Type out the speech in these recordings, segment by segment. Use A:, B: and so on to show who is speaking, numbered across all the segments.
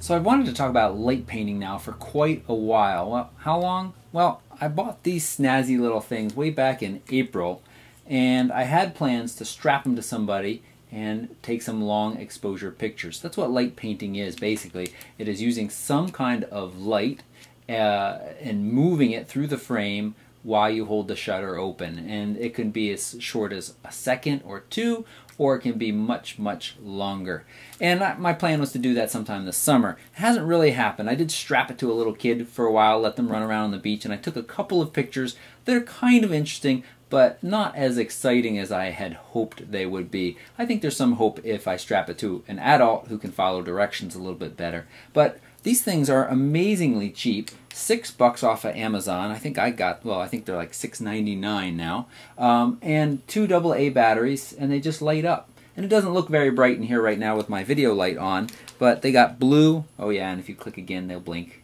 A: So I've wanted to talk about light painting now for quite a while. Well, how long? Well, I bought these snazzy little things way back in April, and I had plans to strap them to somebody and take some long exposure pictures. That's what light painting is, basically. It is using some kind of light and moving it through the frame while you hold the shutter open. And it can be as short as a second or two, or it can be much, much longer. And my plan was to do that sometime this summer. It hasn't really happened. I did strap it to a little kid for a while, let them run around on the beach, and I took a couple of pictures that are kind of interesting, but not as exciting as I had hoped they would be. I think there's some hope if I strap it to an adult who can follow directions a little bit better. But these things are amazingly cheap. $6 off of Amazon. I think I got, well, I think they're like $6.99 now. And 2 AA batteries, and they just light up. And it doesn't look very bright in here right now with my video light on, but they got blue. Oh yeah, and if you click again, they'll blink.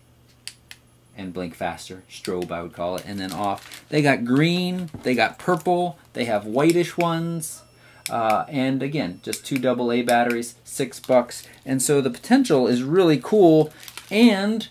A: And blink faster. Strobe, I would call it. And then off. They got green, they got purple, they have whitish ones. And again, just 2 AA batteries, $6. And so the potential is really cool. And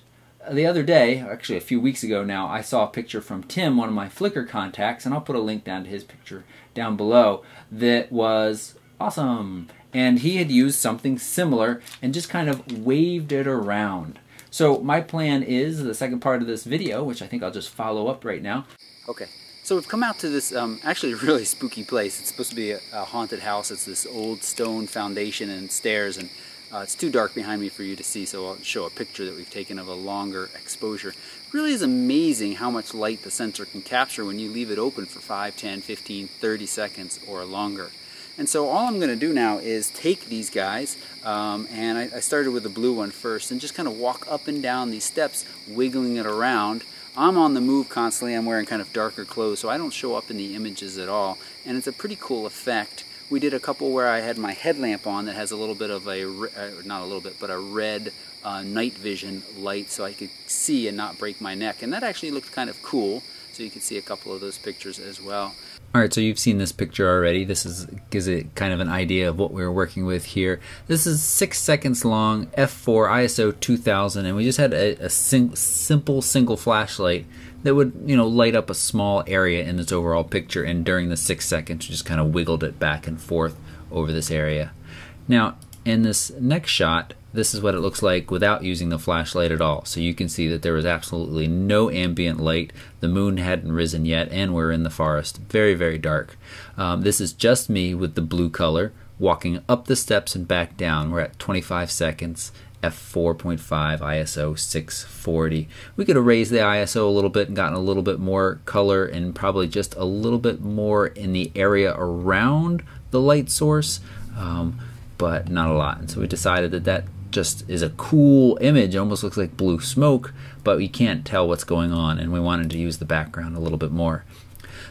A: the other day, actually a few weeks ago now, I saw a picture from Tim, one of my Flickr contacts, and I'll put a link down to his picture down below, that was awesome. And he had used something similar and just kind of waved it around. So my plan is, the second part of this video, which I think I'll just follow up right now. Okay, so we've come out to this actually really spooky place. It's supposed to be a haunted house. It's this old stone foundation and stairs, and it's too dark behind me for you to see, so I'll show a picture that we've taken of a longer exposure. It really is amazing how much light the sensor can capture when you leave it open for 5, 10, 15, 30 seconds or longer. And so all I'm going to do now is take these guys, and I started with the blue one first, and just kind of walk up and down these steps, wiggling it around. I'm on the move constantly. I'm wearing kind of darker clothes, so I don't show up in the images at all, and it's a pretty cool effect. We did a couple where I had my headlamp on that has a little bit of a, not a little bit, but a red night vision light so I could see and not break my neck, and that actually looked kind of cool, so you can see a couple of those pictures as well. Alright, so you've seen this picture already. This gives it kind of an idea of what we're working with here. This is 6 seconds long, f4, ISO 2000, and we just had a simple single flashlight that would, you know, light up a small area in this overall picture, and during the 6 seconds we just kind of wiggled it back and forth over this area. Now, in this next shot, this is what it looks like without using the flashlight at all. So you can see that there was absolutely no ambient light. The moon hadn't risen yet, and we're in the forest. Very, very dark. This is just me with the blue color walking up the steps and back down. We're at 25 seconds, f4.5, ISO 640. We could have raised the ISO a little bit and gotten a little bit more color, and probably just a little bit more in the area around the light source, but not a lot. And so we decided that that just is a cool image. It almost looks like blue smoke, but we can't tell what's going on, and we wanted to use the background a little bit more.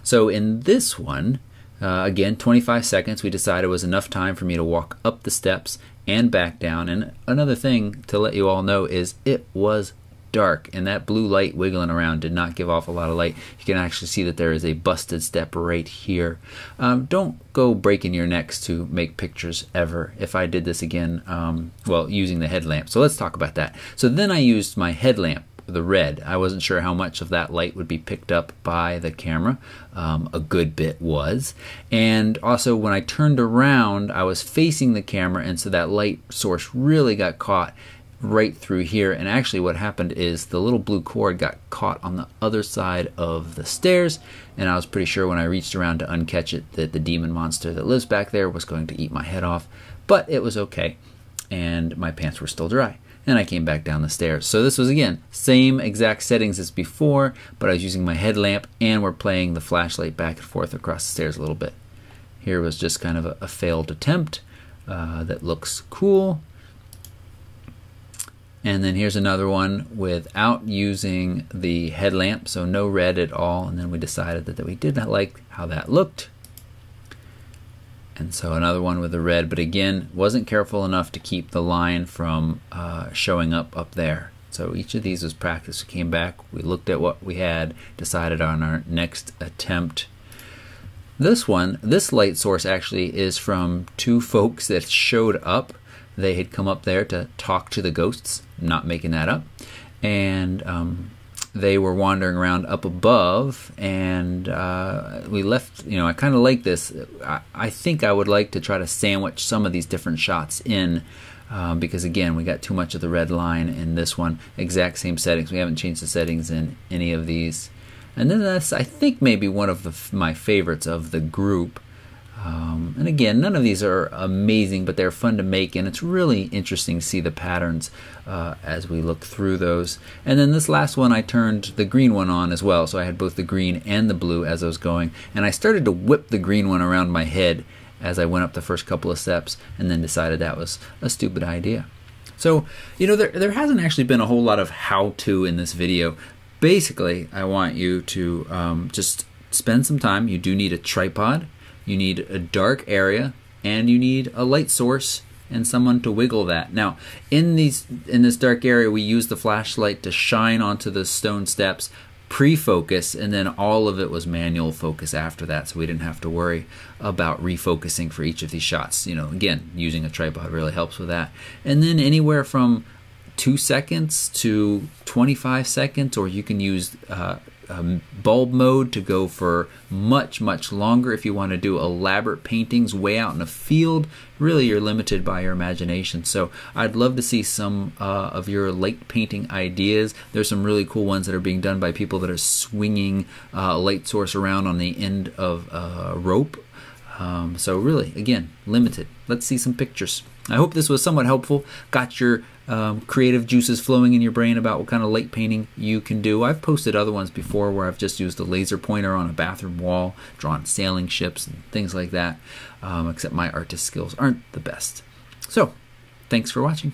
A: So in this one, again, 25 seconds, we decided was enough time for me to walk up the steps and back down. And another thing to let you all know is it was dark, and that blue light wiggling around did not give off a lot of light. You can actually see that there is a busted step right here. Don't go breaking your necks to make pictures ever. If I did this again, well, using the headlamp. So let's talk about that. So then I used my headlamp, the red. I wasn't sure how much of that light would be picked up by the camera. A good bit was. And also when I turned around, I was facing the camera, and so that light source really got caught right through here. And actually what happened is the little blue cord got caught on the other side of the stairs, and I was pretty sure when I reached around to uncatch it that the demon monster that lives back there was going to eat my head off. But it was okay, and my pants were still dry, and I came back down the stairs. So this was, again, same exact settings as before, but I was using my headlamp, and we're playing the flashlight back and forth across the stairs a little bit. Here was just kind of a failed attempt that looks cool. And then here's another one without using the headlamp, so no red at all. And then we decided that we did not like how that looked. And so another one with the red, but again, wasn't careful enough to keep the line from showing up there. So each of these was practice. We came back, we looked at what we had, decided on our next attempt. This one, this light source actually is from 2 folks that showed up they had come up there to talk to the ghosts, not making that up, and they were wandering around up above, and we left, I kind of like this. I think I would like to try to sandwich some of these different shots in, because again, we got too much of the red line in this one. Exact same settings. We haven't changed the settings in any of these. And then that's, I think, maybe one of my favorites of the group. And again, none of these are amazing, but they're fun to make, and it's really interesting to see the patterns as we look through those. And then this last one, I turned the green one on as well, so I had both the green and the blue as I was going, and I started to whip the green one around my head as I went up the first couple of steps, and then decided that was a stupid idea. So, there hasn't actually been a whole lot of how-to in this video. Basically, I want you to just spend some time. You do need a tripod. You need a dark area, and you need a light source and someone to wiggle that. Now, in this dark area, we use the flashlight to shine onto the stone steps, pre-focus, and then all of it was manual focus after that, so we didn't have to worry about refocusing for each of these shots. Again, using a tripod really helps with that. And then anywhere from 2 seconds to 25 seconds, or you can use bulb mode to go for much longer if you want to do elaborate paintings way out in a field. Really, you're limited by your imagination. So I'd love to see some of your light painting ideas. There's some really cool ones that are being done by people that are swinging a light source around on the end of a rope. So really, again, limited. Let's see some pictures. I hope this was somewhat helpful. Got your creative juices flowing in your brain about what kind of light painting you can do. I've posted other ones before where I've just used a laser pointer on a bathroom wall, drawn sailing ships and things like that, except my artist skills aren't the best. So, thanks for watching.